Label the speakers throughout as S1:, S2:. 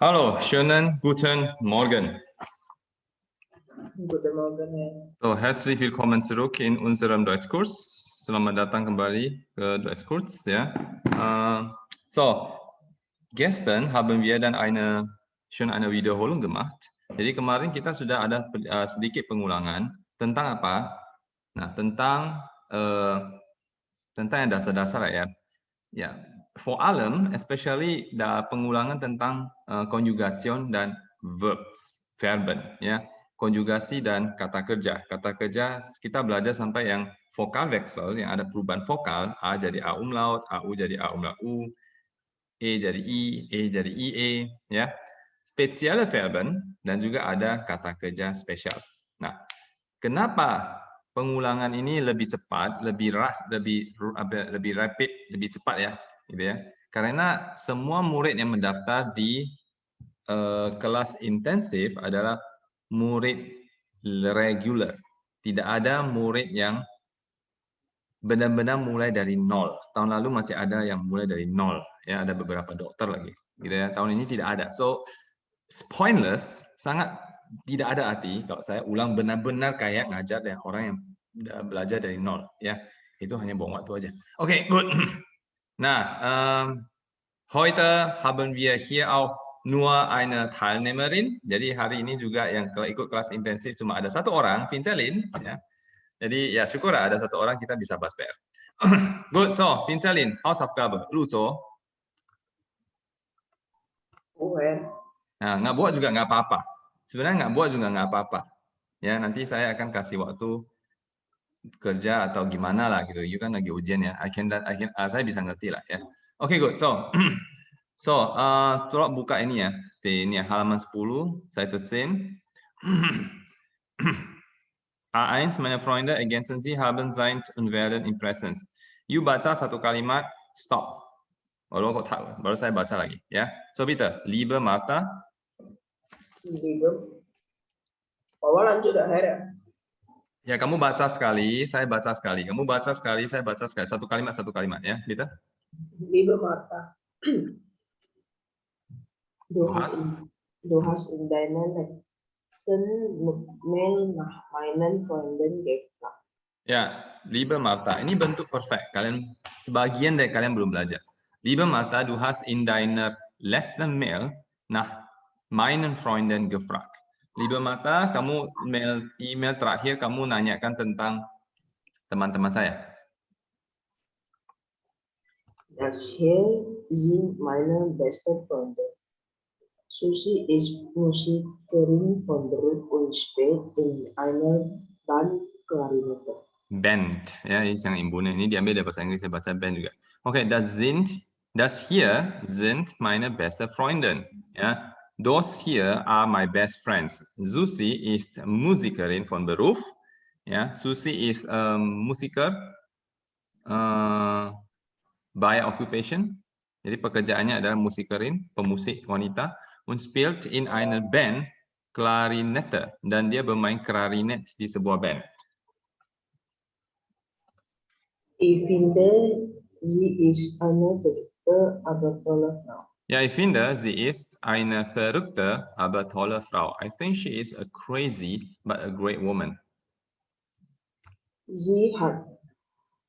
S1: Hallo, schönen guten Morgen.
S2: Guten Morgen, Herr.
S1: So, herzlich willkommen zurück in unserem Deutschkurs. Selamat datang kembali ke Deutschkurs, ya. So, gestern haben wir dann schon eine Wiederholung gemacht. Jadi kemarin kita sudah ada sedikit pengulangan tentang apa? Nah, tentang yang dasar-dasar ya. Ya, for allem, especially pengulangan tentang conjugation dan verbs, verben, ya, konjugasi dan kata kerja. Kata kerja kita belajar sampai yang vokal vexel, yang ada perubahan vokal, a jadi a umlaut, au jadi a umlaut u, e jadi i, e jadi ie, ya. Spesiale verben dan juga ada kata kerja spesial. Nah, kenapa pengulangan ini lebih cepat, lebih rapid, lebih cepat ya, gitu ya. Karena semua murid yang mendaftar di kelas intensif adalah murid regular. Tidak ada murid yang benar-benar mulai dari nol. Tahun lalu masih ada yang mulai dari nol, ya, ada beberapa dokter lagi, gitu ya. Tahun ini tidak ada. So pointless, sangat tidak ada arti kalau saya ulang benar-benar kayak ngajar dengan orang yang belajar dari nol, ya. Itu hanya buang waktu aja. Oke, good. Nah, heute haben wir hier auch nur eine Teilnehmerin. Jadi hari ini juga yang ikut kelas intensif cuma ada satu orang, Vincelin, ya. Jadi ya syukur ada satu orang kita bisa bahas PR. Good, so Vincelin, Hausaufgabe, Luzo. Nah, nggak buat juga nggak apa-apa. Sebenarnya nggak buat juga nggak apa-apa. Ya, nanti saya akan kasih waktu kerja atau gimana lah gitu. You kan lagi ujian ya. Saya bisa ngerti lah ya. Oke, good. So, coba buka ini ya. Ini ya, halaman 10, Seite 10. A1, meine Freunde ergänzen Sie, haben, sind und werden in Präsenz. You baca satu kalimat, stop. Baru saya baca lagi ya. So, bitte, liebe Martha.
S2: Liebe. Awal lanjut dah, Herr.
S1: Ya, kamu baca sekali, saya baca sekali. Kamu baca sekali, saya baca sekali. Satu kalimat ya, bitte.
S2: Liebe Martha. Du hast in deiner letzten Mail nach meinen Freunden gefragt.
S1: Ya, liebe Martha, ini bentuk perfect. Sebagian dari kalian belum belajar. Liebe Martha, du hast in deiner letzten Mail nach meinen Freunden gefragt. Liebe Martha, kamu email terakhir kamu nanyakan tentang teman-teman saya.
S2: Das hier sind meine besten Freunde. Susi ist Musikerin von Beruf und spielt in einer Band Klarinette.
S1: Band, ya, ini yang ibunya. Ini diambil dari bahasa Inggris, saya baca band juga. Oke, das hier sind meine beste Freundin. Ja, those here are my best friends. Susi ist Musikerin von Beruf. Ja, Susi is Musiker by occupation. Jadi pekerjaannya adalah musikerin, pemusik wanita. Und spielt in einer Band Klarinette. Dan dia bermain klarinet di sebuah band.
S2: Ich finde, sie ist eine verrückte, aber tolle Frau.
S1: Ja, ich finde, sie ist eine verrückte, aber tolle Frau. I think she is a crazy, but a great woman.
S2: Sie hat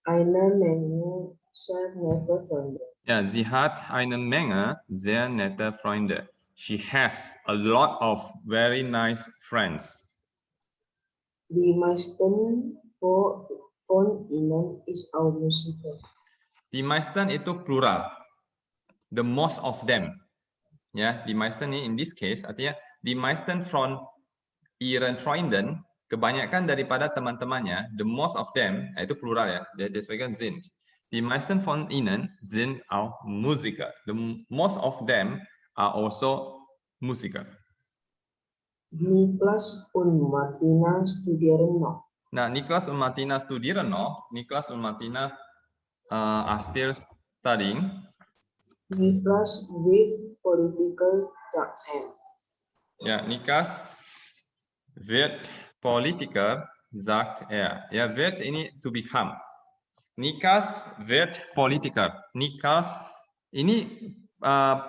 S2: eine Menge sehr nette Freunde.
S1: Ja, sie hat eine Menge sehr nette Freunde. She has a lot of very nice friends.
S2: Die meisten von ihnen ist auch Musiker.
S1: Die meisten itu plural. The most of them. Ya, die meisten ini in this case artinya die meisten von ihren Freunden, kebanyakan daripada teman-temannya, the most of them, itu plural ya, deswegen sind. Die meisten von ihnen sind auch Musiker. The most of them are also Musiker.
S2: Niklas und Martina studieren noch.
S1: Nah, Niklas und Martina studieren noch. Niklas und Martina are still studying.
S2: Niklas wird Politiker sein.
S1: Ja, Niklas wird Politiker, sagt er. Er wird ini to become. Niklas wird Politiker. Niklas ini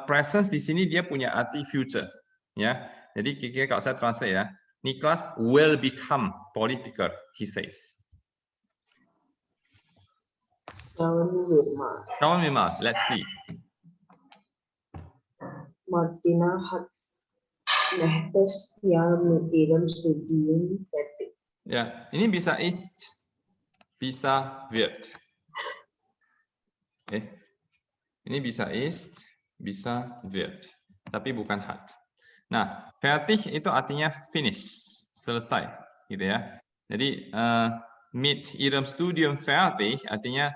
S1: presence di sini dia punya arti future, ya. Jadi kira-kira kalau saya translate ya, Niklas will become political, he says. Schauen wir mal, let's see.
S2: Martina hat nächstes Jahr mit ihrem Studium fertig.
S1: Ya, ini bisa ist, bisa wird. Ini bisa ist, bisa wird, tapi bukan hat. Nah, fertig itu artinya finish, selesai, gitu ya. Jadi mit ihrem Studium fertig artinya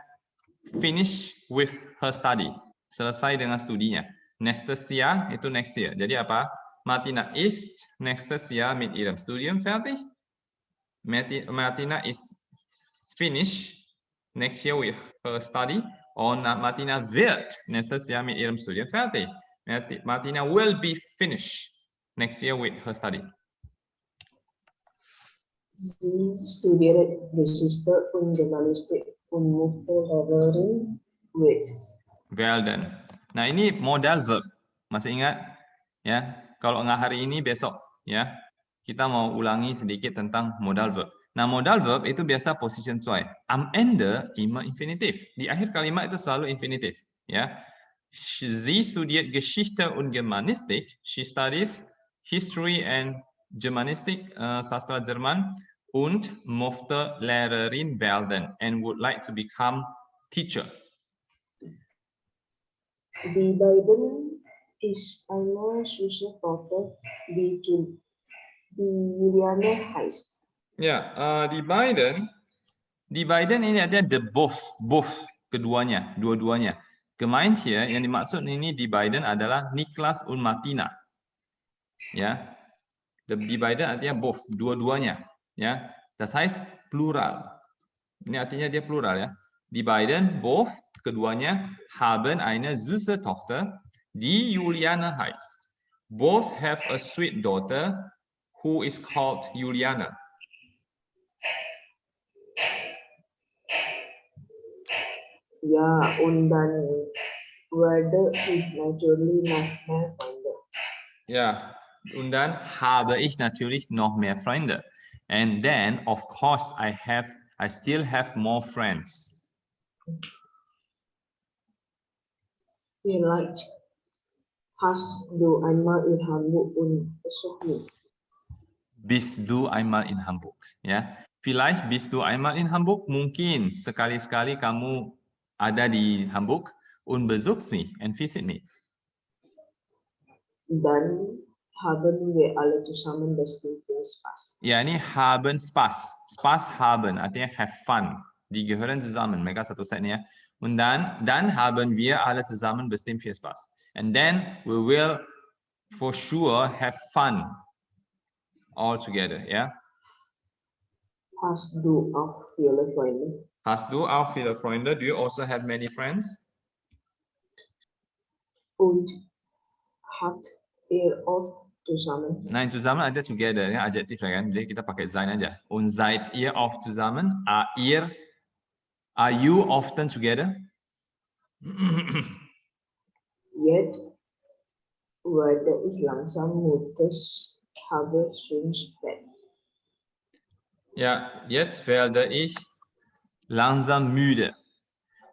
S1: finish with her study, selesai dengan studinya. Nächstes Jahr itu next year. Jadi apa? Martina ist nächstes Jahr mit ihrem Studium fertig. Martina is finish next year with her study. Und Martina wird nächstes Jahr mit ihrem Studium fertig. Martina will be finished next year with her study.
S2: Sie studiert Geschichte und Germanistik und möchte Lehrerin
S1: werden. Nah, ini modal verb. Masih ingat? Ya, kalau nggak hari ini besok, ya. Kita mau ulangi sedikit tentang modal verb. Nah, modal verb itu biasa position 2. Am Ende immer infinitiv. Di akhir kalimat itu selalu infinitif, ya. Sie studiert Geschichte und Germanistik. She studies history and Germanistik, sastra Jerman, und möchte Lehrerin werden and would like to become teacher.
S2: Die beiden ist eine süße Tochter, die Juliane heißt.
S1: Ya, die beiden ini artinya the both, keduanya, dua-duanya. Gemeint hier, yang dimaksud ini die beiden adalah Niklas und Martina. Ya, die beiden artinya both, dua-duanya. Ya, das heißt plural. Ini artinya dia plural ya. Die beiden both, keduanya, haben eine süße Tochter, die Juliane heißt. Both have a sweet daughter who is called Juliana.
S2: Ja, und dann werde ich natürlich noch mehr Freunde.
S1: Ja, und dann habe ich natürlich noch mehr Freunde. And then, of course, I still have more friends.
S2: Vielleicht hast du einmal in Hamburg besucht mich.
S1: Bist du einmal in Hamburg? Ya, vielleicht bist du einmal in Hamburg. Mungkin sekali-sekali kamu ada di Hamburg und besuchst mich and visit me.
S2: Dann haben wir alle zusammen bestimmt viel Spaß.
S1: Ya, ini haben Spaß. Spaß haben artinya have fun. Die gehören zusammen. Mereka satu set ya. Und dann haben wir alle zusammen bestimmt viel Spaß. And then we will for sure have fun all together. Ja.
S2: Hast du auch viele Freunde?
S1: Hast du auch viele Freunde? Do you also have many friends?
S2: Und habt ihr oft zusammen?
S1: Nein, zusammen ada together, ya, adjektif lah kan. Jadi kita pakai sein aja. Und seid ihr oft zusammen? Are you often together?
S2: Jetzt werde ich langsam müde, habe schon spät.
S1: Ya, jetzt werde ich langsam müde.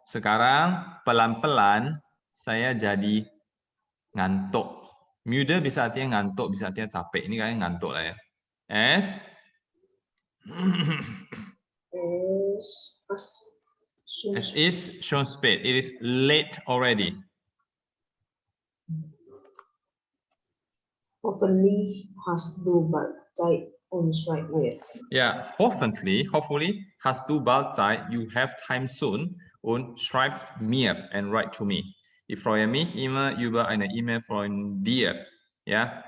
S1: Sekarang pelan-pelan saya jadi ngantuk. Müde bisa artinya ngantuk, bisa artinya capek. Ini kayaknya ngantuk lah ya. Es ist schon spät. It is late already.
S2: Hoffentlich hast du bald Zeit und schreib mir.
S1: Ja, hopefully hast du bald Zeit. You have time soon und schreibst mir and write to me. Ich freue mich immer über eine E-Mail von dir. Ja,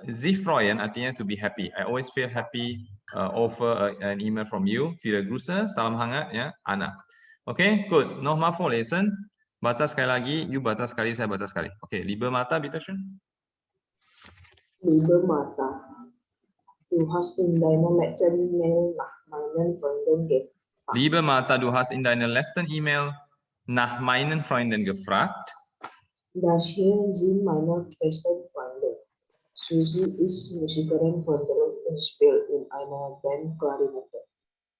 S1: sich freuen artinya to be happy. I always feel happy over an email from you. Viele Grüße, salam hangat ya, Anna. Okay, good. Nochmal vorlesen. Baca sekali lagi, you baca sekali, saya baca sekali. Okay, liebe Martha, bitte schön.
S2: Liebe Martha, du hast in deiner letzten E-Mail nach meinen Freunden gefragt.
S1: Liebe Martha, du hast in deiner letzten E-Mail nach meinen Freunden gefragt.
S2: Das hier sind meine besten Freunde. Susi ist Musikerin von Beruf und spielt in einer Band Klarinette.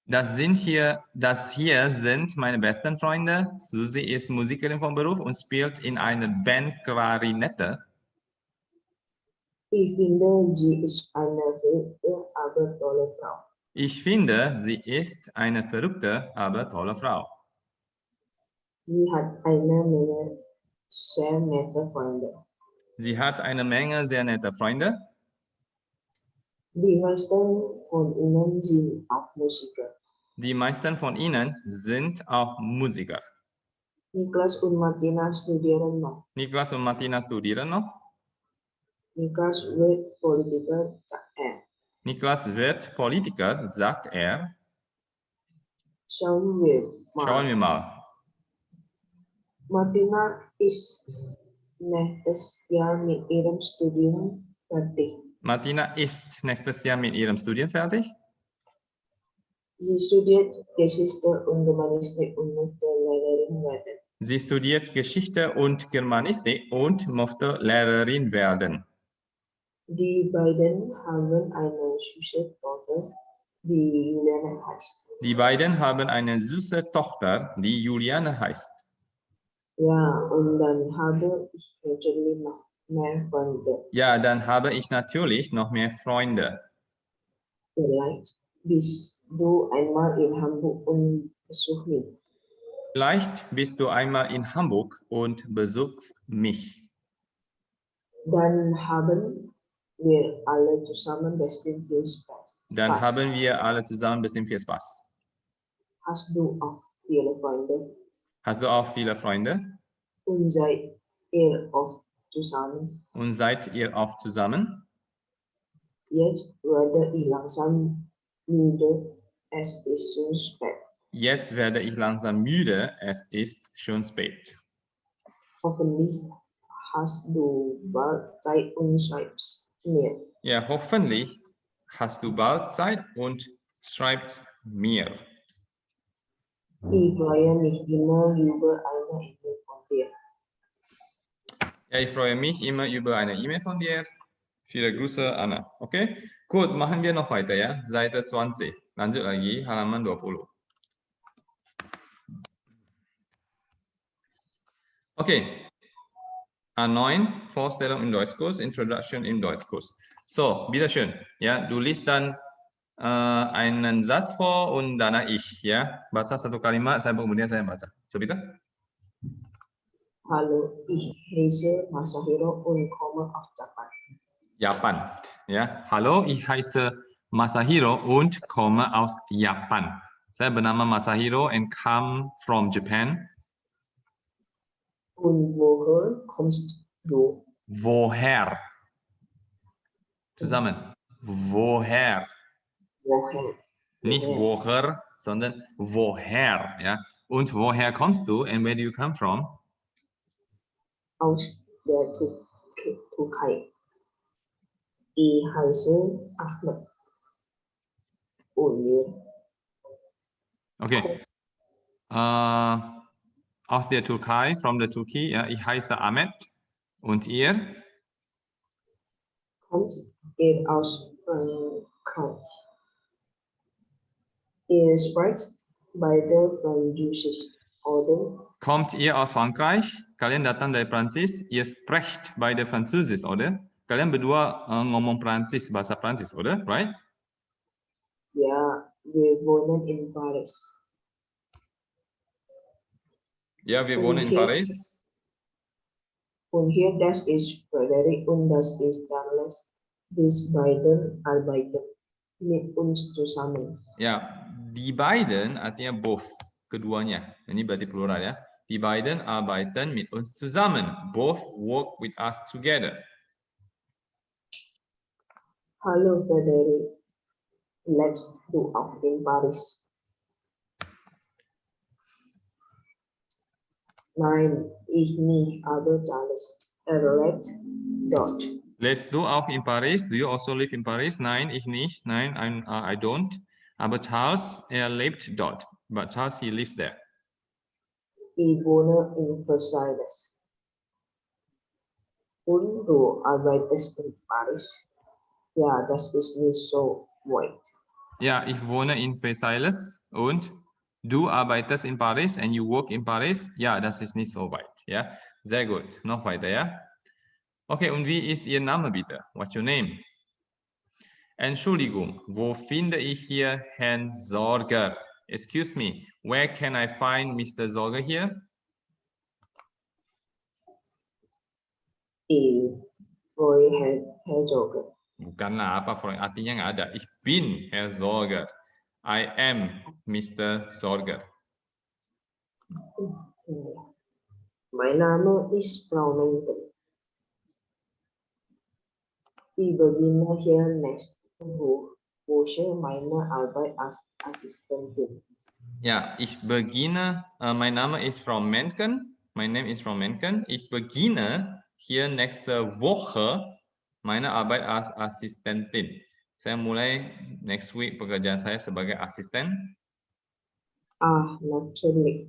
S1: Das hier sind meine besten Freunde. Susi ist Musikerin von Beruf und spielt in einer Band Klarinette.
S2: Ich finde, sie ist eine verrückte, aber tolle Frau.
S1: Ich finde, sie ist eine verrückte, aber tolle Frau.
S2: Sie hat eine Menge sehr nette Freunde.
S1: Sie hat eine Menge sehr netter Freunde.
S2: Die meisten von ihnen sind auch Musiker.
S1: Die meisten von ihnen sind auch Musiker.
S2: Niklas und Martina studieren noch.
S1: Niklas und Martina studieren noch.
S2: Niklas wird Politiker, sagt er.
S1: Niklas wird Politiker, sagt er.
S2: Schauen wir mal.
S1: Schauen wir mal.
S2: Martina ist nächstes Jahr mit ihrem Studium fertig.
S1: Martina ist nächstes Jahr mit ihrem Studium fertig.
S2: Sie studiert Geschichte und Germanistik und möchte Lehrerin werden.
S1: Sie studiert Geschichte und Germanistik und möchte Lehrerin werden.
S2: Die beiden haben eine süße Tochter, die Juliane heißt.
S1: Die beiden haben eine süße Tochter, die Juliane heißt.
S2: Ja, und dann habe ich natürlich noch mehr Freunde.
S1: Ja, dann habe ich natürlich noch mehr Freunde.
S2: Vielleicht bist du einmal in Hamburg und besuch mich.
S1: Vielleicht bist du einmal in Hamburg und besuchst mich.
S2: Dann haben wir alle zusammen bestimmt viel Spaß.
S1: Dann haben wir alle zusammen bestimmt viel Spaß.
S2: Hast du auch viele Freunde?
S1: Hast du auch viele Freunde?
S2: Und seid ihr oft zusammen?
S1: Und seid ihr oft zusammen?
S2: Jetzt werde ich langsam müde. Es ist schon spät.
S1: Jetzt werde ich langsam müde. Es ist schon spät.
S2: Hoffentlich hast du bald Zeit und schreibst mir.
S1: Ja, hoffentlich hast du bald Zeit und schreibst mir.
S2: Ich freue mich immer über eine E-Mail von dir.
S1: Ja, ich freue mich immer über eine E-Mail von dir. Viele Grüße, Anna. Okay? Gut, machen wir noch weiter ya. Seite 20. Lanjut lagi, halaman 20. Okay. A9, Vorstellung im Deutschkurs, Introduction im Deutschkurs. So, bitteschön. Ja, du liest dann einen Satz vor und danach ich. Ya, baca satu kalimat, kemudian saya baca. So, bitte.
S2: Hallo, ich heiße Masahiro und komme aus Japan.
S1: Japan. Ja, hallo, ich heiße Masahiro und komme aus Japan. Saya bernama Masahiro and come from Japan.
S2: Und woher kommst du?
S1: Woher? Zusammen. Woher?
S2: Woher?
S1: Nicht woher, sondern woher. Ja. Und woher kommst du? And where do you come from?
S2: Aus der Türkei. Ich heiße Ahmed. Und ihr?
S1: Okay. Aus der Türkei, from the Turkey. Ja. Ich heiße Ahmed. Und ihr?
S2: Kommt ihr aus Frankreich? Ihr spricht beide Französisch, oder?
S1: Kommt ihr aus Frankreich? Kalian datang dari Prancis? Ihr sprecht beide Französisch, oder? Kalian berdua ngomong Prancis, bahasa Prancis, oder? Right?
S2: Ja, wir wohnen in Paris.
S1: Ja, wir wohnen in Paris.
S2: Und hier, das ist Frederik und das ist Charles. Die beiden arbeiten mit uns zusammen.
S1: Ja, die beiden artinya both, keduanya. Ini berarti plural ya. Die beiden arbeiten mit uns zusammen. Both work with us together.
S2: Hallo Frederik, lebst du auch in Paris? Nein, ich nicht, aber Charles lebt dort.
S1: Lebst du auch in Paris? Do you also live in Paris? Nein, ich nicht. Nein, I don't. Aber Charles, lebt dort. But Charles, he lives there.
S2: Ich wohne in Versailles. Und du arbeitest in Paris? Ja, das ist nicht so weit.
S1: Ja, ich wohne in Versailles und du arbeitest in Paris and you work in Paris. Ja, das ist nicht so weit. Ja, sehr gut. Noch weiter, ja. Okay, und wie ist Ihr Name bitte? What's your name? Entschuldigung, wo finde ich hier Herrn Sorger? Excuse me, where can I find Mr. Sorger here?
S2: Herr Sorger.
S1: Bukanlah apa, artinya nggak ada. Ich bin Herr Sorger. I am Mr. Sorger.
S2: Mein Name ist Frau Menken. Ich beginne hier nächste Woche meine Arbeit als Assistentin.
S1: Ja, ich beginne, mein Name ist Frau Menken. My name is Frau Menken. Ich beginne hier nächste Woche meine Arbeit als Assistentin. Saya mulai next week pekerjaan saya sebagai asisten.
S2: Ah, natürlich.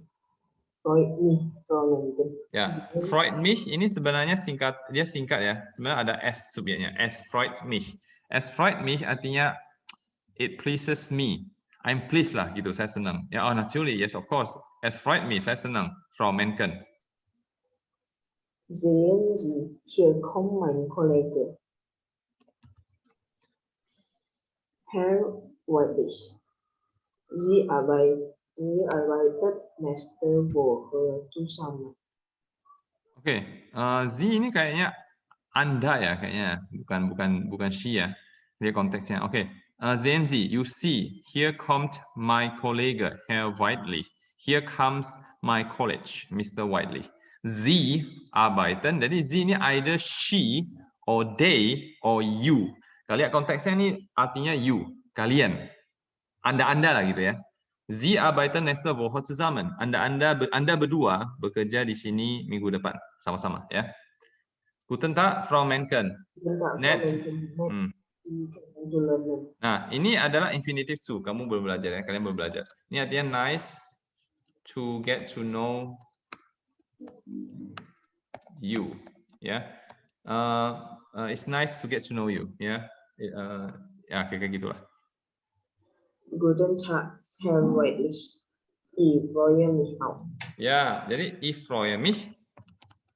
S2: Freut mich, Frau Menken.
S1: Ya, freut mich ini sebenarnya singkat, dia singkat ya. Sebenarnya ada S subjeknya. Es freut mich. Es freut mich artinya it pleases me. I'm pleased lah gitu, saya senang. Ya, oh naturally, yes of course. Es freut mich, saya senang. Frau Menken.
S2: Sehen Sie, hier kommt mein Kollege. Herr Weidlich. Sie arbeitet nächste Woche zusammen.
S1: Oke, Sie ini kayaknya Anda ya kayaknya, bukan she ya. Dia konteksnya. Oke. Sehen Sie, you see, here kommt my Kollege, Herr Weidlich. Here comes my college, Mr. Weidlich. Sie arbeiten, jadi Sie ini either she, or they, or you. Kalau lihat konteksnya ini artinya you, kalian. Anda-anda lah gitu ya. Sie arbeiten nächste Woche zusammen. Anda berdua bekerja di sini minggu depan sama-sama ya. Guten Tag, Frau Menken. Net. Nah, ini adalah infinitive to. Kamu belum belajar ya, kalian belum belajar. Ini artinya nice to get to know you, ya. It's nice to get to know you, ya. Ya kayak gitulah.
S2: Guten Tag, Herr Weidlich. Ich freue mich auch.
S1: Ya, jadi ich freue mich.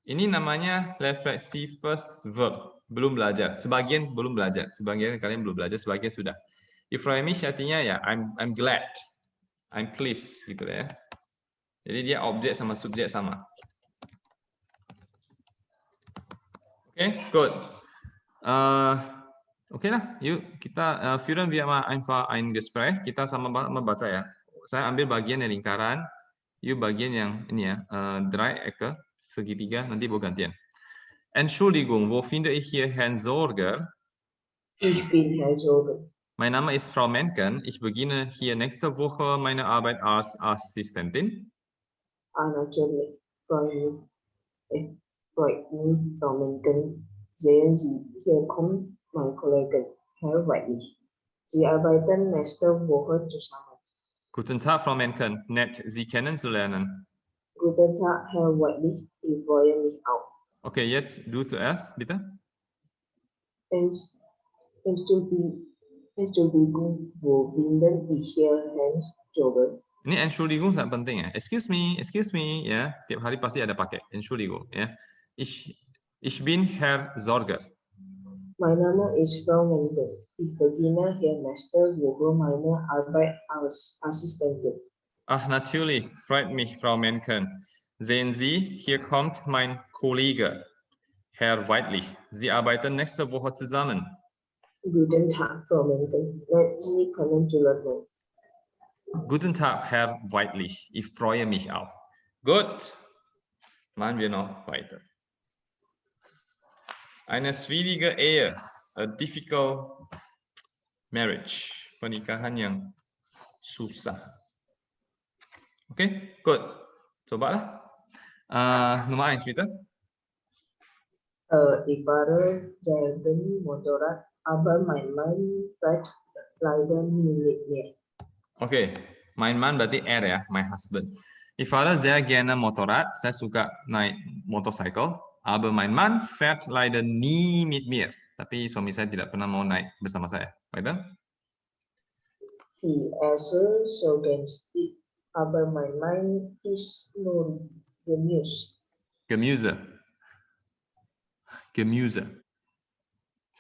S1: Ini namanya reflexivus verb. Belum belajar. Sebagian belum belajar. Sebagian kalian belum belajar. Sebagian sudah. Ich freue mich artinya ya I'm glad. I'm pleased gitu ya. Jadi dia objek sama subjek sama. Oke, good. Oke lah, yuk kita führen wir mal einfach ein Gespräch. Kita sama membaca ya. Saya ambil bagian yang lingkaran. Yuk bagian yang ini ya, Dreiecke, segitiga, nanti bawa gantian. Entschuldigung, wo finde ich hier Herrn Sorger?
S2: Ich bin Herr Sorger.
S1: Mein Name ist Frau Menken. Ich beginne hier nächste Woche meine Arbeit als Assistentin.
S2: Ah, natürlich. Freut mich, Frau Menken. Sehen Sie, hier kommt mein Kollege, Herr Weidlich. Sie arbeiten nächste Woche zusammen.
S1: Guten Tag, Frau Menken. Nett, Sie kennenzulernen.
S2: Guten Tag, Herr Weidlich. Ich freue mich auch.
S1: Okay, jetzt du zuerst, bitte.
S2: Entschuldigung, wo finden ich hier Herrn Sorger?
S1: Ini Entschuldigung sangat penting ya. Excuse me, ya. Tiap hari pasti ada pakai Entschuldigung ya. Ich bin Herr Sorger.
S2: Mein Name ist Frau Menken. Ich beginne hier nächste Woche meine Arbeit als Assistentin.
S1: Ach, natürlich, freut mich, Frau Menken. Sehen Sie, hier kommt mein Kollege, Herr Weidlich. Sie arbeiten nächste Woche zusammen.
S2: Guten Tag, Frau Menken. Nett, Sie kennenzulernen.
S1: Guten Tag, Herr Weidlich. Ich freue mich auch. Gut, machen wir noch weiter. Eine schwierige Ehe, a difficult marriage, pernikahan yang susah. Oke, good. Cobalah. Nummer 1, bitte.
S2: Ich fahre selten Motorrad, aber mein Mann fährt leider nie mit mir.
S1: Oke, mein Mann berarti R ya, my husband. Ich fahre sehr gerne Motorrad, saya suka naik motorcycle, Aber mein Mann fährt leider nie mit mir. Tapi suami saya tidak pernah mau naik bersama saya. Weiter?
S2: Die Esel so gern stick, aber mein Mann ist nur Gemüse.
S1: Gemüse. Gemüse.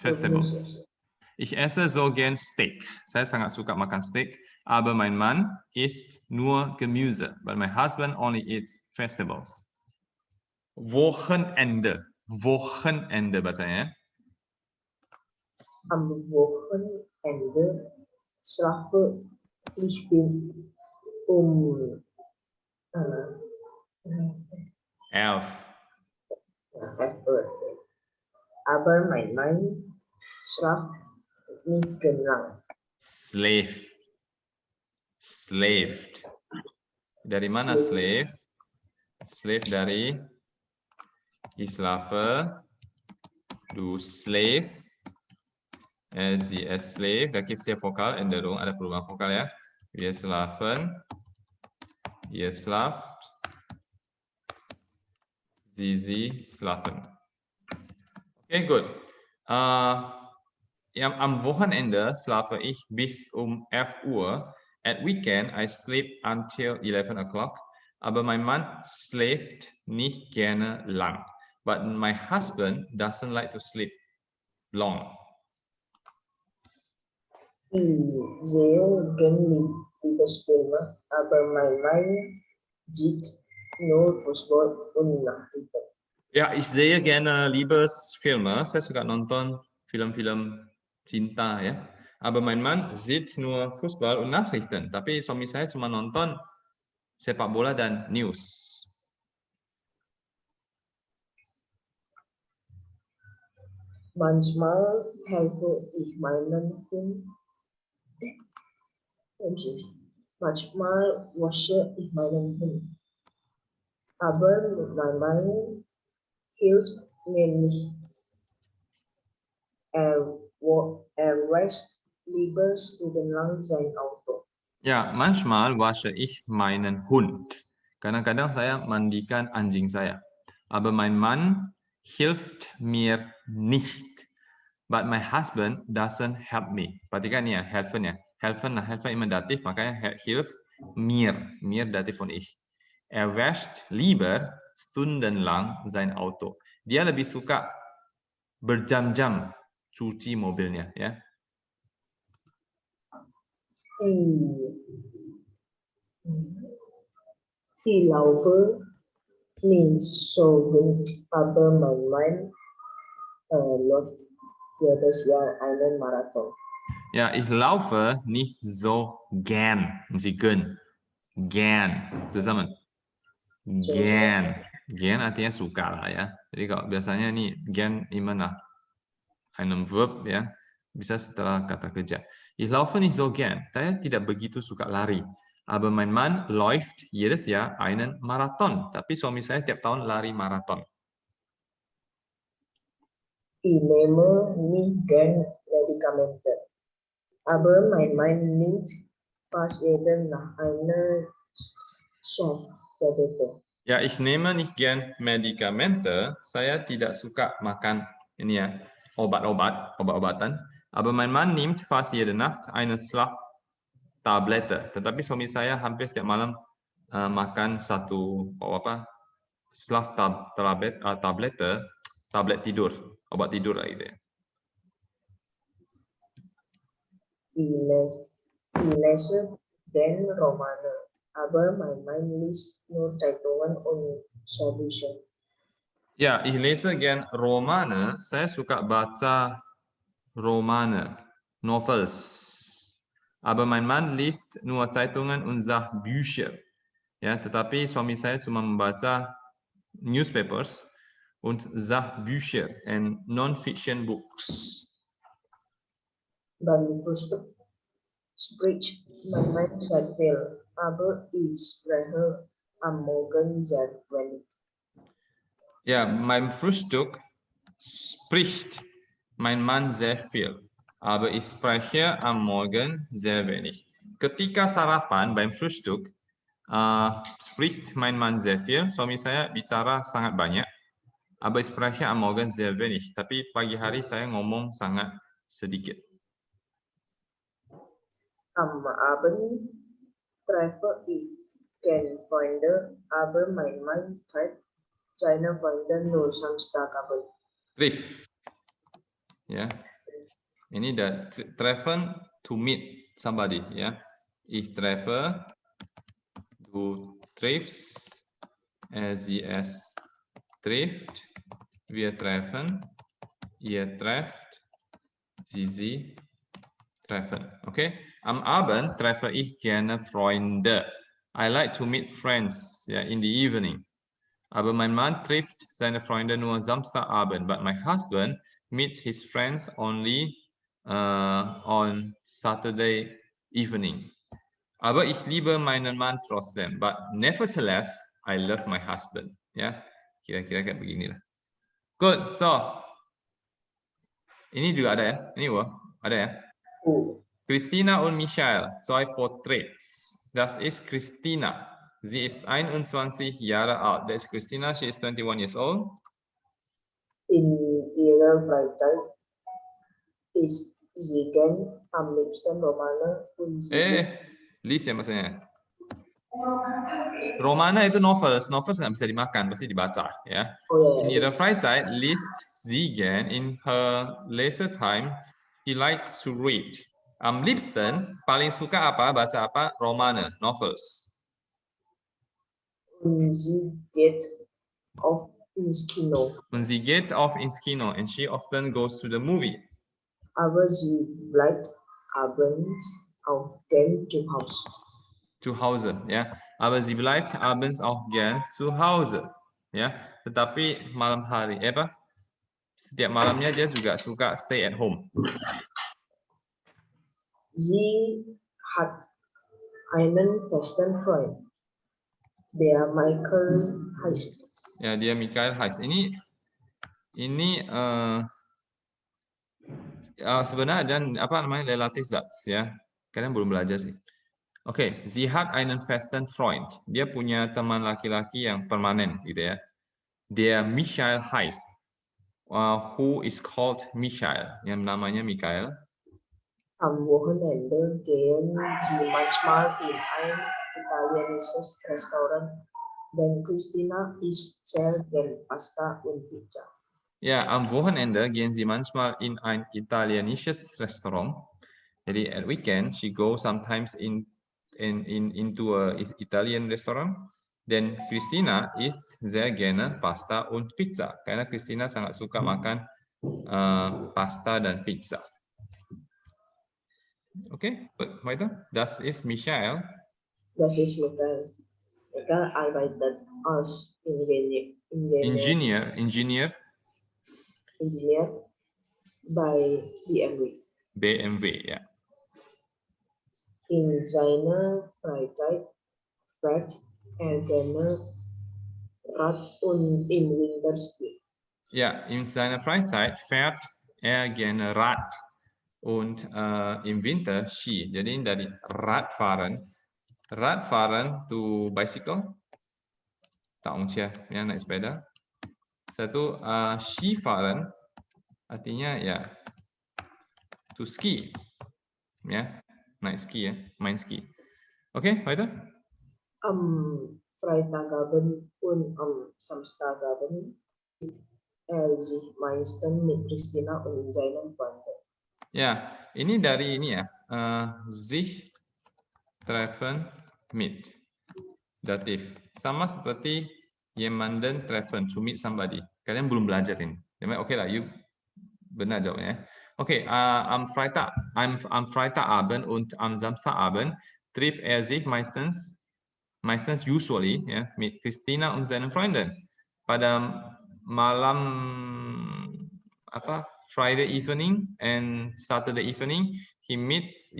S1: Vegetables.
S2: Gemüse.
S1: Ich esse so gern Steak. Saya sangat suka makan steak. Aber mein Mann isst nur Gemüse. But my husband only eats vegetables. Wochenende. Wochenende bacanya.
S2: Am Wochenende schlafe ich um
S1: 11.
S2: Aber mein Mann schlaft nicht lang.
S1: Slave. Slaved. Dari mana slave? Slave dari Islave. Du slaves. Sie ist slave. Da gibt es hier Vokal, Änderung, ada perubahan vokal ya. Wir schlafen. Ihr schlaft. Sie schlafen. Okay, gut. Am Wochenende schlafe ich bis um 11 Uhr. At weekend, I sleep until 11 o'clock. Aber mein Mann schläft nicht gerne lang. But my husband doesn't like to sleep long.
S2: Ich sehe gerne Liebesfilme, aber mein Mann sieht nur Fußball und Nachrichten.
S1: Ja, ich sehe gerne Liebesfilme. Saya suka nonton film-film cinta ya. Aber mein Mann sieht nur Fußball und Nachrichten. Tapi suami saya cuma nonton sepak bola dan news.
S2: Manchmal helfe ich meinen Hund. Manchmal wasche ich meinen Hund. Aber mein Mann hilft mir nicht. Er wäscht lieber stundenlang sein Auto.
S1: Ya, manchmal wasche ich meinen Hund. Kadang-kadang saya mandikan anjing saya. Aber mein Mann hilft mir nicht. But my husband doesn't help me. Perhatikan ya, helfen ya. Helfen immer datif, makanya hilft mir. Mir datif von ich. Er wäscht lieber stundenlang sein Auto. Dia lebih suka berjam-jam cuci mobilnya ya.
S2: Ich laufe nicht so gut, aber mein Mann läuft jedes Jahr einen Marathon.
S1: Ja, ich laufe nicht so gern. Sie gern. Gern. Zusammen. Gern. Gern artinya suka lah ya. Jadi kalau biasanya nih gern immer einem Verb ya. Bisa setelah kata kerja. Ich laufe nicht so gern. Saya tidak begitu suka lari. Aber mein Mann läuft jedes Jahr einen Marathon. Tapi suami saya tiap tahun lari maraton.
S2: Ich nehme nicht gern Medikamente. Aber mein Mann nimmt fast jeden nach einer Schachtablette.
S1: Ja, ich nehme nicht gern Medikamente. Saya tidak suka makan ini ya, obat-obatan. Aber mein Mann nimmt fast jede Nacht eine Schlaftablette. Tetapi suami saya hampir setiap malam makan satu Schlaftablette, tablet tidur, obat tidur lah gitu ya.
S2: Ich lese gern Romane, aber mein Mann liest nur Zeitungen und Sachbücher.
S1: Ya, ich lese gern Romane. Saya suka baca Romane, Novels. Aber mein Mann liest nur Zeitungen und Sachbücher. Ya, tetapi suami saya cuma membaca newspapers und Sachbücher and non-fiction books.
S2: Beim Frühstück spricht mein Mann sehr viel, aber ich spreche am Morgen sehr wenig.
S1: Ja, beim Frühstück spricht mein Mann sehr viel, aber ich spreche am Morgen sehr wenig. Ketika sarapan, beim Frühstück, spricht mein Mann sehr viel, suami saya bicara sangat banyak. Aber ich spreche am Morgen sehr wenig. Tapi pagi hari saya ngomong sangat sedikit.
S2: Am Abend treffe ich den Freunde, aber mein Mann trifft seine Freunde nur Samstagabend.
S1: Triff. Ya. Ini dah treffen to meet somebody, ya. Ich treffe, du triffst, sie es trifft, wir treffen, ihr trefft, sie treffen. Okay? Am Abend treffe ich gerne Freunde. I like to meet friends, yeah, in the evening. Aber mein Mann trifft seine Freunde nur Samstagabend. But my husband meets his friends only on Saturday evening. Aber ich liebe meinen Mann trotzdem. But nevertheless, I love my husband. Ya, kira-kira kayak beginilah. Good. So, ini juga ada ya. Ini ada ya. Christina und Michael, zwei Porträts. Das ist Christina. Sie ist 21 Jahre alt. Das ist Christina. She is 21 years old.
S2: In ihrer Freizeit ist sie gern am liebsten Romane und sie
S1: Lies ya maksudnya. Romana itu novels. Novels nggak bisa dimakan, pasti dibaca ya. In ihrer Freizeit liest sie gern. In her leisure time, she likes to read. Am liebsten, paling suka apa? Baca apa? Romane, novels.
S2: Und sie geht oft ins Kino.
S1: Und sie geht oft ins Kino and she often goes to the movie.
S2: Aber sie bleibt abends auch gern zu Hause.
S1: Zu Hause, ya. Aber sie bleibt abends auch gern zu Hause, ya. Tetapi malam hari, setiap malamnya dia juga suka stay at home.
S2: Sie hat einen festen Freund, der Michael heißt.
S1: Ya, dia Michael heißt. Ini sebenarnya dan apa namanya relatif Satz ya. Kalian belum belajar sih. Oke, sie hat einen festen Freund. Dia punya teman laki-laki yang permanen gitu ya. Der Michael heißt. Who is called Michael? Yang namanya Michael.
S2: Am Wochenende gehen sie manchmal in ein italienisches Restaurant, denn Christina isst sehr gern Pasta und Pizza.
S1: Ja, am Wochenende gehen sie manchmal in ein italienisches Restaurant. Jadi at weekend she goes sometimes into a Italian restaurant. Dan Christina isst sehr gerne Pasta und Pizza. Karena Christina sangat suka makan pasta dan pizza. Okay, weiter. Das ist Michael.
S2: Das ist Michael. Michael arbeitet als
S1: Ingenieur
S2: bei BMW.
S1: BMW, ja.
S2: In seiner Freizeit fährt er gerne Rad und im Winter Ski.
S1: Ja, in seiner Freizeit fährt er gerne Rad und im Winter Ski. Jadi dari Radfahren to bicycle, taungcia, ya naik sepeda. Satu Skifahren artinya ya to ski, ya naik ski ya, main ski. Oke, weiter.
S2: Am Freitagabend und am Samstagabend sich meistens mit Christina und seinen Freunden.
S1: Ya, ini dari ini ya, sich treffen mit datif. Sama seperti jemanden treffen, to meet somebody. Kalian belum belajar ini. Oke lah, you benar jawabnya. Oke, am Freitagabend und am Samstagabend trifft er sich meistens usually ya mit Christina und seinen Freunden. Pada malam Friday evening and Saturday evening he meets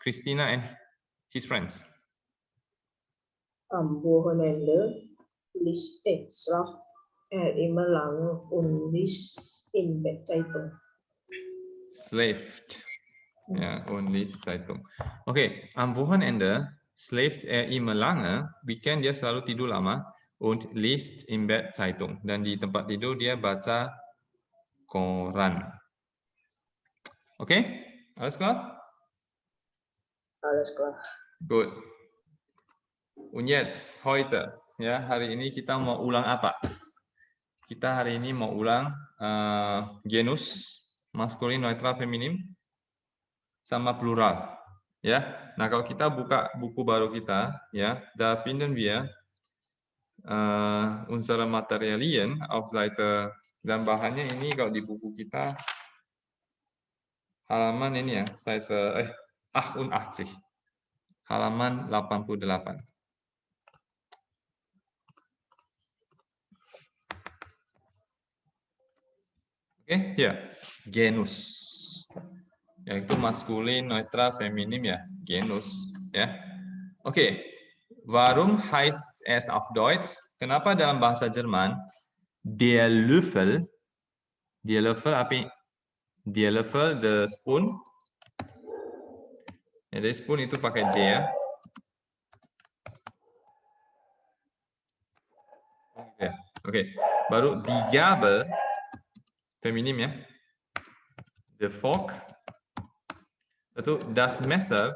S1: Christina and his friends.
S2: Am Wochenende schlaft er immer lange und liest in der Zeitung.
S1: Schläft. Ja, und liest Zeitung. Okay, am Wochenende schläft er immer lange, weekend dia selalu tidur lama, und liest im Bett Zeitung. Dan di tempat tidur dia baca koran. Oke, alles klar?
S2: Alles klar.
S1: Good. Und jetzt, heute, ya, hari ini kita mau ulang apa? Kita hari ini mau ulang genus, maskulin, netral, feminim, sama plural. Ya, nah kalau kita buka buku baru kita, ya, da finden wir unsere Materialien auf Seite, dan bahannya ini kalau di buku kita halaman ini ya, Seite 88, halaman 88. Oke, ya, genus. Yaitu maskulin, netral, feminim ya, genus ya. Oke. Warum heißt es auf Deutsch? Kenapa dalam bahasa Jerman der Löffel, apa? Der Löffel, the spoon. Ya, the spoon itu pakai der. Oke. Baru die Gabel feminim ya. The fork. Itu das Messer,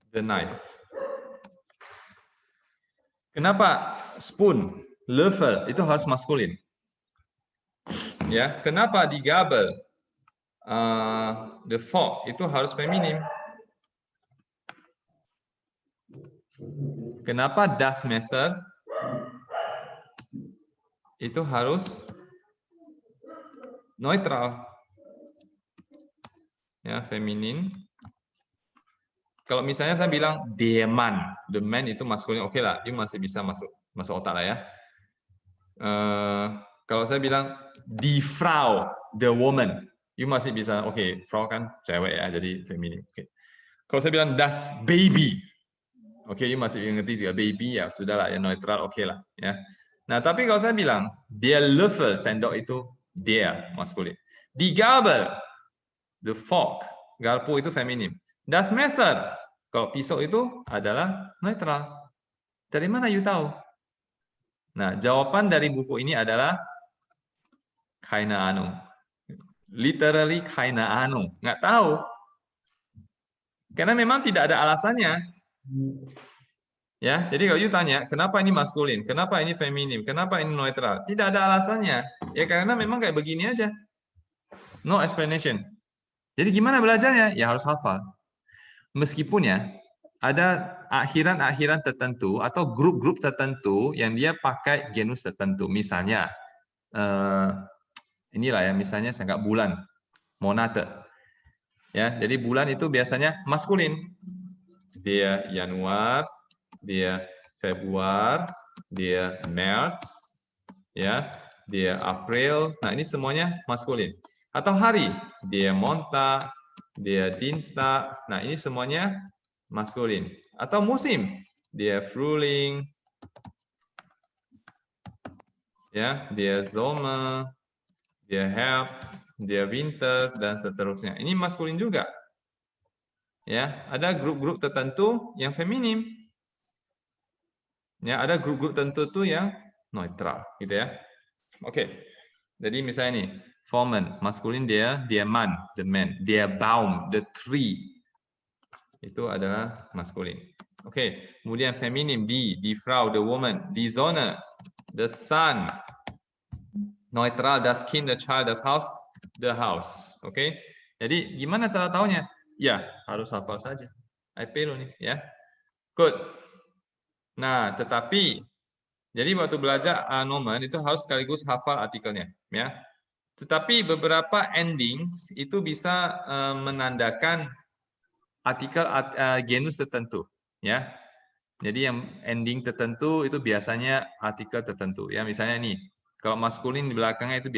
S1: the knife. Kenapa spoon, Löffel itu harus maskulin? Ya, kenapa di Gabel, the fork itu harus feminim? Kenapa das Messer itu harus neutral? Ya, feminin. Kalau misalnya saya bilang der Mann, the man itu maskulin, oke lah, itu masih bisa masuk otak lah ya. Kalau saya bilang die Frau, the woman, itu masih bisa, oke, Frau kan cewek ya, jadi feminin. Oke. Kalau saya bilang das Baby, oke, itu masih ngerti juga, baby ya, sudahlah ya, neutral, oke lah ya. Nah, tapi kalau saya bilang der Löffel, sendok itu der, maskulin. Die Gabel, the fork, garpu itu feminim. Das Messer, kalau pisau itu adalah netral. Dari mana you tahu? Nah, jawaban dari buku ini adalah keine Ahnung. Literally keine Ahnung. Nggak tahu. Karena memang tidak ada alasannya. Ya, jadi kalau you tanya, kenapa ini maskulin? Kenapa ini feminim? Kenapa ini netral? Tidak ada alasannya. Ya karena memang kayak begini aja. No explanation. Jadi gimana belajarnya? Ya harus hafal. Meskipun ya, ada akhiran-akhiran tertentu atau grup-grup tertentu yang dia pakai genus tertentu. Misalnya, inilah ya, misalnya saya nggak bulan, Monate. Ya, jadi bulan itu biasanya maskulin. Dia Januar, dia Februari, dia Maret, ya, dia April. Nah, ini semuanya maskulin. Atau hari, dia Montag, dia Dienstag. Nah, ini semuanya maskulin. Atau musim, dia Frühling, ya, dia Sommer, dia Herbst, dia Winter, dan seterusnya. Ini maskulin juga. Ya, ada grup-grup tertentu yang feminim. Ya, ada grup-grup tertentu tuh yang netral, gitu ya. Oke. Jadi misalnya nih, Forman, maskulin dia Mann, the man. Dia Baum, the tree. Itu adalah maskulin. Oke. Kemudian feminim, die Frau, the woman. Die Sonne, the sun. Neutral, das Kind, the child, das Haus, the house. Oke. Jadi gimana cara taunya? Ya, harus hafal saja. IP lo nih, ya. Good. Nah, tetapi jadi waktu belajar nomen itu harus sekaligus hafal artikelnya, ya. Tetapi beberapa endings itu bisa menandakan artikel genus tertentu, ya. Jadi yang ending tertentu itu biasanya artikel tertentu, ya. Misalnya nih, kalau maskulin di belakangnya itu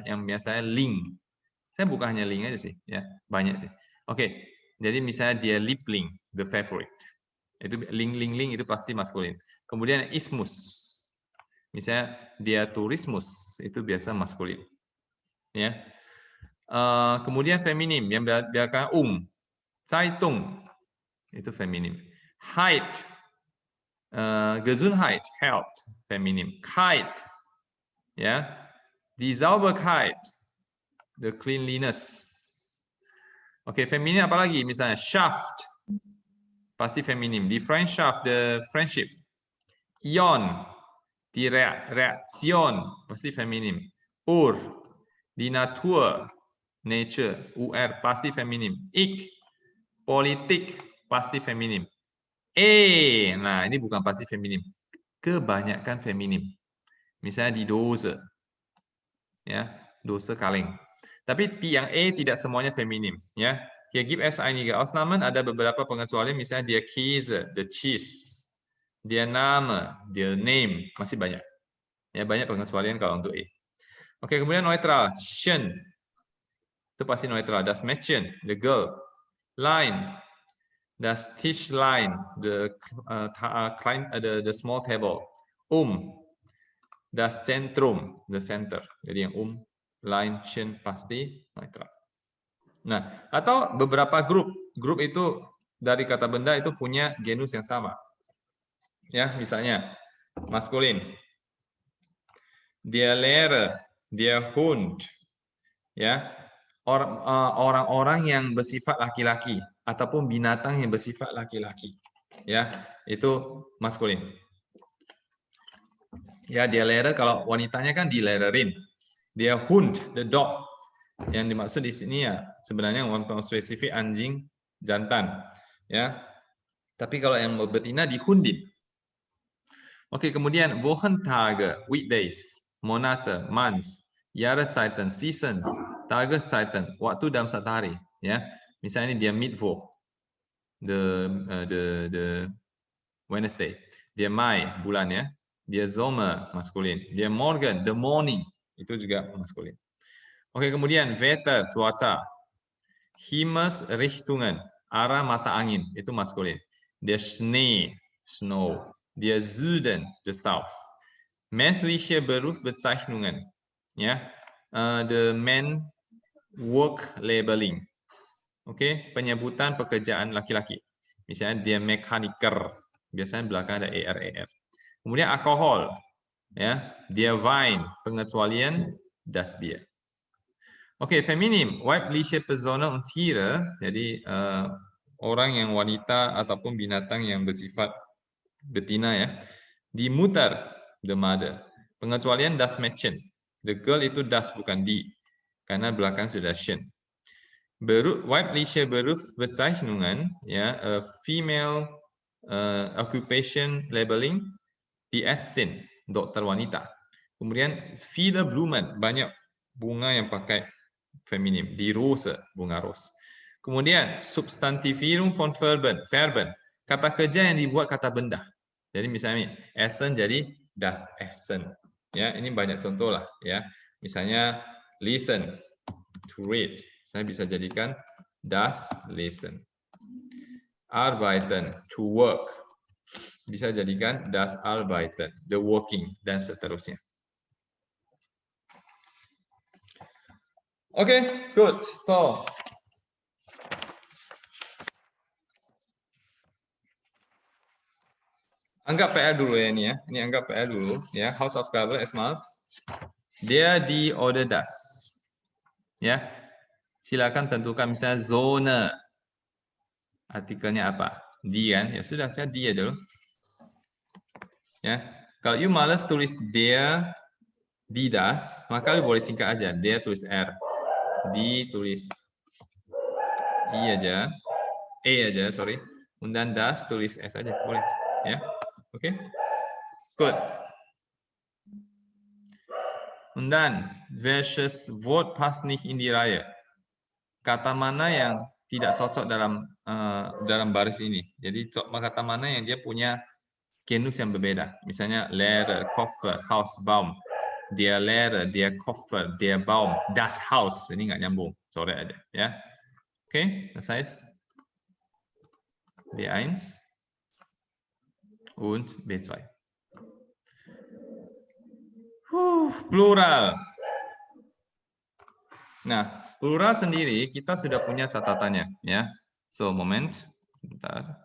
S1: yang biasanya ling. Saya bukan hanya ling aja sih, ya, banyak sih. Oke, jadi misalnya dia Liebling, the favorite. Itu ling itu pasti maskulin. Kemudian ismus, misalnya dia turismus itu biasa maskulin. Ya. Kemudian feminim yang belakang Zeitung itu feminim. Height Gesundheit, health, feminim. Kite, ya. Die Sauberkeit, the cleanliness. Oke, feminim apa lagi? Misalnya Shaft, pasti feminim. Die Freundschaft, the friendship. Ion, die Reaktion, pasti feminim. Ur, die Natur, nature. UR, pasti feminim. Ik, politik, pasti feminim. Nah ini bukan pasti feminim. Kebanyakan feminim. Misalnya di Dose, ya, Dose kaleng. Tapi yang tidak semuanya feminim, ya. Hier gibt es einige Ausnahmen, ada beberapa pengecualian, misalnya der Käse, the cheese, der Name, der name, masih banyak. Ya, banyak pengecualian kalau untuk Oke, kemudian neutral, schön, itu pasti neutral. Das Mädchen, the girl. Line, das Tischlein, the small table. Das Zentrum, the center. Jadi yang line, schön pasti neutral. Nah, atau beberapa grup itu dari kata benda itu punya genus yang sama. Ya, misalnya maskulin. Der Lehrer, der Hund. Ya. Orang-orang yang bersifat laki-laki ataupun binatang yang bersifat laki-laki. Ya, itu maskulin. Ya, der Lehrer kalau wanitanya kan dilehrerin. Der Hund, the dog. Yang dimaksud di sini ya sebenarnya untuk spesifik anjing jantan, ya. Tapi kalau yang betina dihundin. Oke, kemudian Wochentage, weekdays, Monate, months, Jahreszeiten, seasons, Tageszeiten, waktu dalam satu hari, ya. Misalnya ini dia Mittwoch, the Wednesday, dia Mai, bulan ya, dia Sommer, maskulin, dia Morgen, the morning, itu juga maskulin. Oke, kemudian Wetter, cuaca, Himmelsrichtungen, arah mata angin, itu maskulin. Der Schnee, snow, der Süden, the south. Männliche Berufsbezeichnungen, ya, the men work labeling. Oke, penyebutan pekerjaan laki-laki. Misalnya dia Mechaniker, biasanya belakang ada ER. Kemudian alkohol, ya, dia wine, pengecualian das Bier. Oke, feminim, weibliche Personen und Tiere, jadi orang yang wanita ataupun binatang yang bersifat betina ya. Die Mutter, the mother. Pengecualian das Mädchen. The girl itu das bukan die, karena belakang sudah schön. Weibliche Berufsbezeichnungen, ya, female occupation labeling, die Ärztin, dokter wanita. Kemudian viele Blumen, banyak bunga yang pakai feminim, die Rose, bunga ros. Kemudian Substantivierung von Verben, kata kerja yang dibuat kata benda. Jadi misalnya Essen jadi das Essen. Ya, ini banyak contoh lah ya. Misalnya listen, to read. Saya bisa jadikan das Lesen. Arbeiten, to work. Bisa jadikan das Arbeiten, the working, dan seterusnya. Oke, good. So, anggap PR dulu ya ini ya. Ini anggap PR dulu ya. Hausaufgabe erstmal. Dia di order das. Ya. Silakan tentukan misalnya zone. Artikelnya apa? Die kan? Ya sudah, saya dia dulu. Ya. Kalau you malas tulis dia di das, maka you boleh singkat aja. Dia tulis R. Di tulis I aja. E aja, sorry. Kemudian das tulis S aja, boleh. Ya. Oke. Good. Und dann, welches Wort passt nicht in die Reihe? Kata mana yang tidak cocok dalam baris ini? Jadi kata mana yang dia punya genus yang berbeda? Misalnya Lehrer, Koffer, Haus, Baum. Der Lehrer, der Koffer, der Baum, das Haus. Ini nggak nyambung, sore aja ya. Oke, das heißt B1 und B2. Plural. Nah, plural sendiri kita sudah punya catatannya ya. So, moment. Bentar.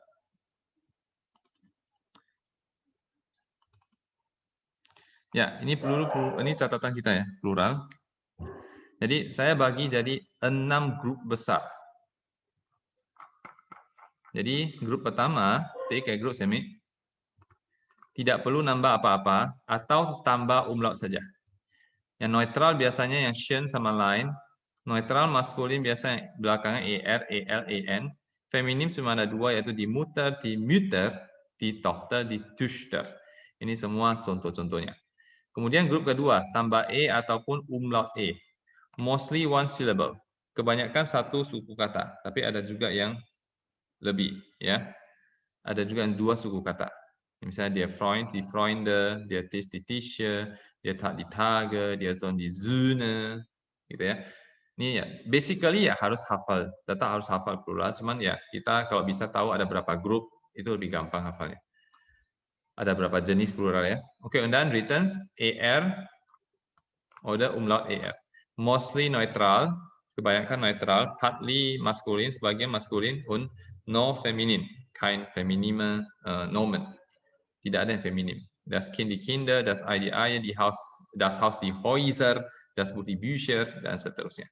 S1: Ya, ini ini catatan kita ya, plural. Jadi saya bagi jadi 6 grup besar. Jadi grup pertama, take a group semi, tidak perlu nambah apa-apa atau tambah umlaut saja. Yang neutral biasanya yang Shen sama line. Neutral maskulin biasanya belakangnya ER, EL, EN. Feminim cuma ada 2 yaitu di Mutter, di Mütter, di Tochter, di Töchter. Ini semua contoh-contohnya. Kemudian grup kedua, tambah E ataupun umlaut E. Mostly one syllable. Kebanyakan satu suku kata, tapi ada juga yang lebih, ya. Ada juga yang 2 suku kata. Misalnya dia Freund, die Freunde, dia Tisch, die Tische, dia Tag, die Tage, dia Sohn, die Söhne, gitu ya. Ini ya, basically ya harus hafal, tetap harus hafal plural, cuman ya kita kalau bisa tahu ada berapa grup, itu lebih gampang hafalnya. Ada berapa jenis plural ya. Oke, and then returns ER, oder umlaut ER. Mostly neutral, kebanyakan neutral, partly maskulin, sebagian maskulin, und no feminin, kein feminine Nomen. Tidak ada yang feminim. Das Kind die Kinder, das Ei die Eier, das Haus die Häuser, das Buch die Bücher, dan seterusnya.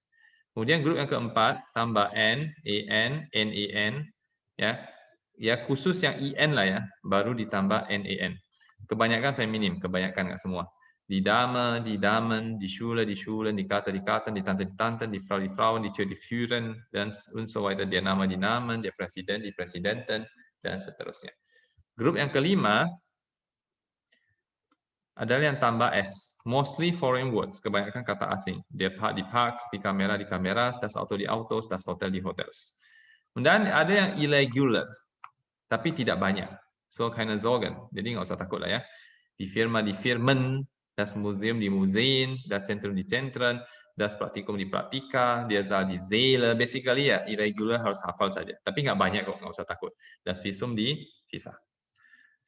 S1: Kemudian grup yang keempat, tambah N, EN, NEN, ya khusus yang IN lah ya, baru ditambah NEN. Kebanyakan feminim, kebanyakan nggak semua. Die Dame, die Damen, die Schule, die Schulen, die Kater, die Katen, die Tante, die Tanten, die Frau, die Frauen, die Tür, die Führen, dan und so weiter. Der Name, die Namen, der Präsident, die Präsidenten, dan seterusnya. Grup yang kelima adalah yang tambah S. Mostly foreign words, kebanyakan kata asing. Der Park, die Parks, die Kamera, die Kameras, das Auto, die Autos, das Hotel, die Hotels. Dan ada yang irregular, tapi tidak banyak. So, keine Sorgen. Jadi nggak usah takut lah ya. Die Firma, die Firmen, das Museum, die Museen, das Zentrum, die Zentren, das Praktikum, die Praktika, der Saal, die Säle. Basically ya, irregular harus hafal saja. Tapi nggak banyak kok, nggak usah takut. Das Visum, die Visa.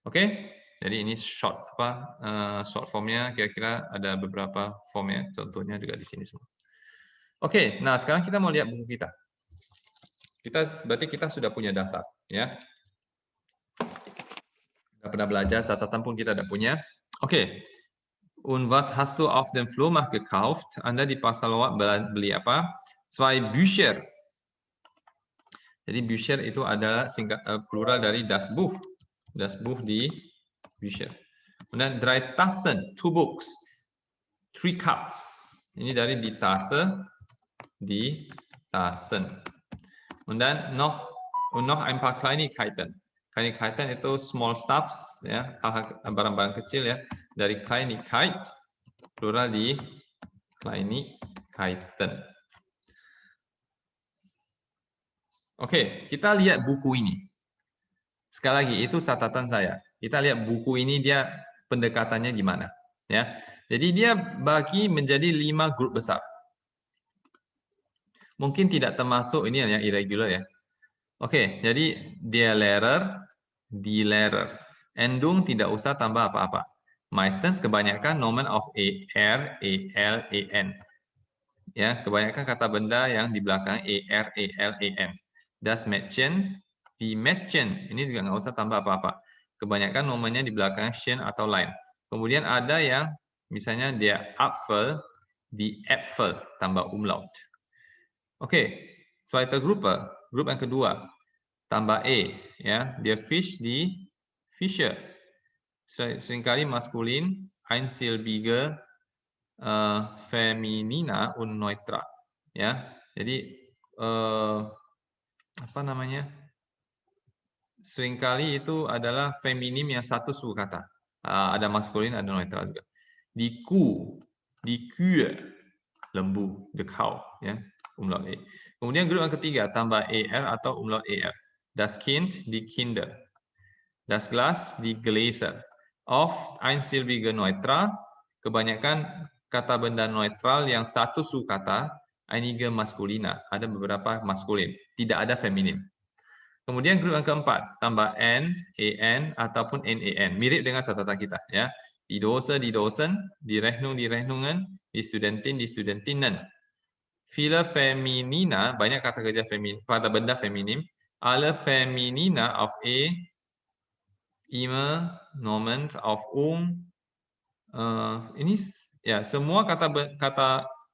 S1: Oke, jadi ini short short formnya, kira-kira ada beberapa formnya, contohnya juga di sini semua. Oke, nah sekarang kita mau lihat buku kita. Berarti kita sudah punya dasar, ya. Sudah pernah belajar, catatan pun kita ada punya. Oke. Und was hast du auf dem Flohmarkt gekauft? Anda di pasar lowak beli apa? 2 Bücher. Jadi Bücher itu adalah plural dari das Buch. Das Buch di Bücher. Kemudian 3 Tassen, 2 books. 3 cups. Ini dari die Tasse, die Tassen. Und dann noch ein paar Kleinigkeiten. Kleinigkeiten itu small stuffs, ya, barang-barang kecil ya, dari Kleinigkeit, plural di Kleinigkeiten. Oke, kita lihat buku ini. Sekali lagi, itu catatan saya. Kita lihat buku ini dia pendekatannya gimana, ya. Jadi dia bagi menjadi 5 grup besar. Mungkin tidak termasuk ini yang irregular ya. Oke, jadi der Lehrer, die Lehrer. Endung tidak usah tambah apa-apa. Meistens kebanyakan Nomen of ER, EL, EN. Ya, kebanyakan kata benda yang di belakang ER, EL, EN. Das Mädchen, die Mädchen. Ini juga nggak usah tambah apa-apa. Kebanyakan nomennya di belakang Schen atau line. Kemudian ada yang misalnya dia Apfel, die Äpfel, tambah umlaut. Oke, zweite Gruppe, grup yang kedua, tambah E, ya, dia Fisch, die Fische. Seringkali maskulin, einsilbige, feminina, und neutral, ya. Jadi apa namanya? Seringkali itu adalah feminim yang satu suku kata. Ada maskulin, ada neutral juga. Die Kuh, die Kühe, lembu, the cow, ya. Umlaut E. Kemudian grup yang ketiga, tambah ER atau umlaut ER. Das Kind, die Kinder. Das Glas, die Gläser. Oft einsilbige neutral, kebanyakan kata benda neutral yang satu suku kata, einige maskulina, ada beberapa maskulin, tidak ada feminim. Kemudian grup yang keempat, tambah N, EN, ataupun NEN, mirip dengan catatan kita, ya. Die Dose, die Dosen, die Rechnung, die Rechnungen, die Studentin, die Studentinnen. Viele Feminina, banyak kata kerja kata benda feminim. Alle Feminina auf E, immer Nomen auf Ini ya semua kata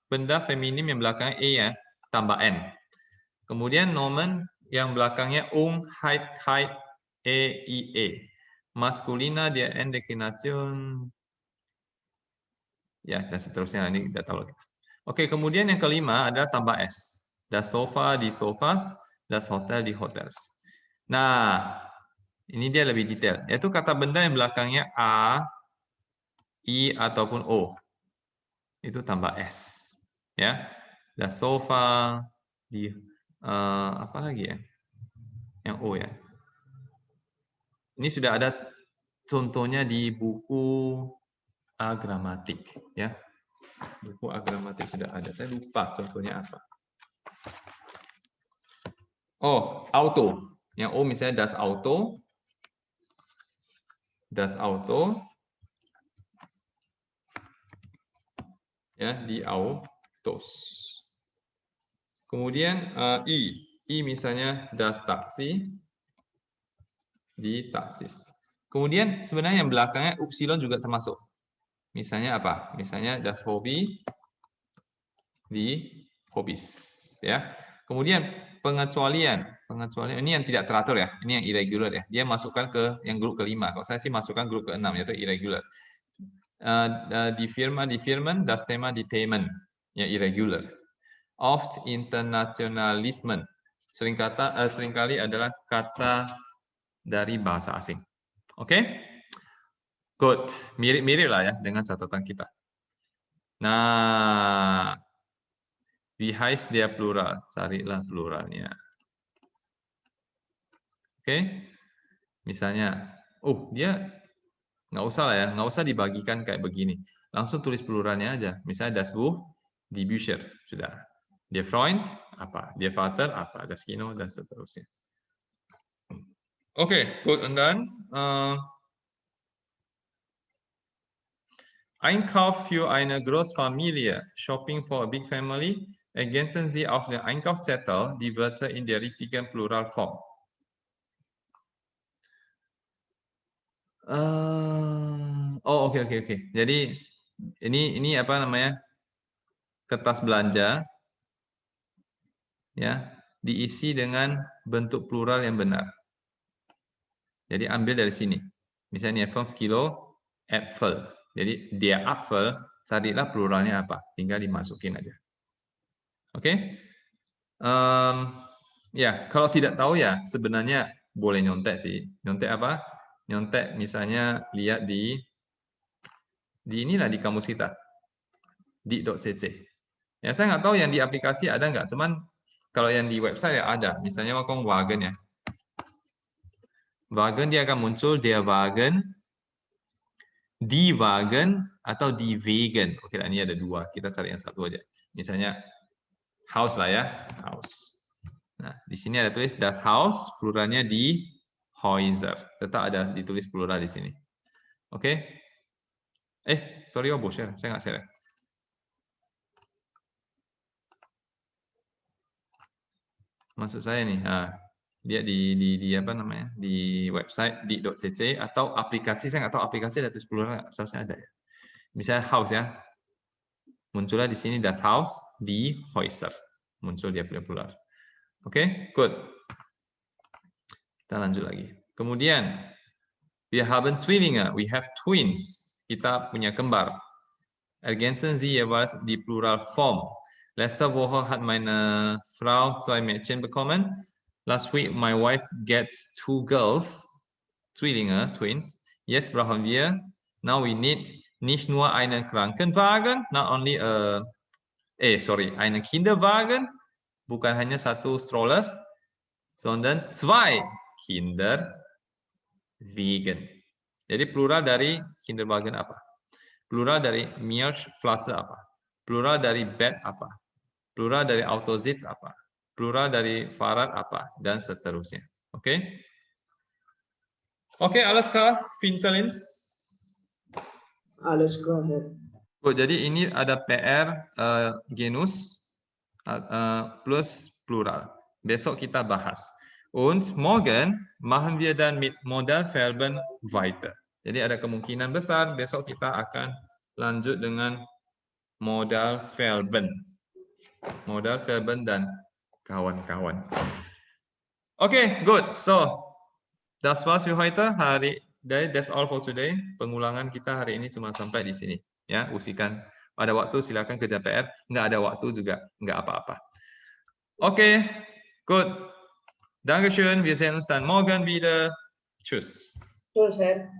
S1: benda feminim yang belakangnya e ya tambah n. Kemudian nomen yang belakangnya heit, kite, ie. Maskulina dia n declinación. Ya, dan seterusnya ini kita tahu. Oke, kemudian yang kelima adalah tambah s. Das Sofa di sofas, das Hotel di hotels. Nah, ini dia lebih detail. Yaitu kata benda yang belakangnya a, i ataupun o. Itu tambah s. Ya, das Sofa di apa lagi ya? Yang o ya. Ini sudah ada contohnya di buku agramatik, ya. Buku agramatik sudah ada. Saya lupa contohnya apa. Oh, auto. Yang O misalnya das Auto. Das Auto. Ya, di autos. Kemudian I. I misalnya das Taxi. Di taksis. Kemudian sebenarnya yang belakangnya upsilon juga termasuk. Misalnya apa? Misalnya das Hobby di hobbies. Ya. Kemudian pengecualian ini yang tidak teratur ya, ini yang irregular ya. Dia masukkan ke yang grup kelima. Kalau saya sih masukkan grup keenam yaitu irregular. Die Firmen, das Thema, die Themen, ya irregular. Oft Internationalismen, seringkali adalah kata dari bahasa asing. Oke? Good, mirip-mirip lah ya dengan catatan kita. Nah, wie heißt der plural? Carilah pluralnya. Oke, misalnya, dia nggak usah lah ya, nggak usah dibagikan kayak begini. Langsung tulis pluralnya aja. Misalnya das Buch, die Bücher, sudah. Der Freund, apa? Der Vater, apa? Das Kino, dan seterusnya. Oke, good. And then, Einkauf für eine Großfamilie, Shopping for a big family, ergänzen Sie auf den Einkaufszettel die Wörter in der richtigen Pluralform. Oke. Jadi ini apa namanya? Kertas belanja ya, diisi dengan bentuk plural yang benar. Jadi ambil dari sini. Misalnya 5 kilo Äpfel. Jadi der Apfel, carilah pluralnya apa? Tinggal dimasukin aja. Oke? Ya, kalau tidak tahu ya sebenarnya boleh nyontek sih. Nyontek apa? Nyontek misalnya lihat di inilah di kamus kita. Di.cc. Ya, saya nggak tahu yang di aplikasi ada nggak, cuman kalau yang di website ya ada. Misalnya Wagen ya. Wagen dia akan muncul der Wagen, die Wagen, atau die Wegen. Oke, ini ada dua. Kita cari yang satu aja. Misalnya house lah ya, house. Nah, di sini ada tulis das Haus, pluralnya di Häuser. Tetap ada ditulis plural di sini. Oke. Sorry, share. Saya nggak share. Maksud saya nih, dia di apa namanya? Di website di.cc atau aplikasi, saya nggak tahu aplikasi ada tulis plural, seharusnya ada ya. Misalnya house ya. Munculnya di sini das Haus, di Häuser. Muncul dia plural. Oke, good. Kita lanjut lagi. Kemudian, wir haben Zwillinge, we have twins. Kita punya kembar. Ergänzen Sie jeweils die Pluralform. Letzte Woche hat meine Frau 2 Mädchen bekommen. Last week my wife gets 2 girls, Zwillinge, twins. Jetzt brauchen wir, now we need nicht nur einen Krankenwagen, not only einen Kinderwagen, bukan hanya satu stroller, sondern 2 Kinderwegen. Jadi plural dari Kinderwagen apa? Plural dari Milchflasche apa? Plural dari bed apa? Plural dari Autositz apa? Plural dari Fahrrad apa? Dan seterusnya. Oke? Oke, alles klar, Vincent.
S2: Alles klar, Herr.
S1: Jadi ini ada PR genus plus plural. Besok kita bahas. Und morgen machen wir dann mit Modalverben weiter. Jadi ada kemungkinan besar besok kita akan lanjut dengan modal verben. Modal verben dan kawan-kawan. Okay, good. So, das war's für heute. That's all for today. Pengulangan kita hari ini cuma sampai di sini. Ya, usikan. Pada waktu silakan kerja PR. Nggak ada waktu juga, nggak apa-apa. Okay, good. Dankeschön. Wir sehen uns dann morgen wieder. Tschüss.
S2: Tschüss, Herr.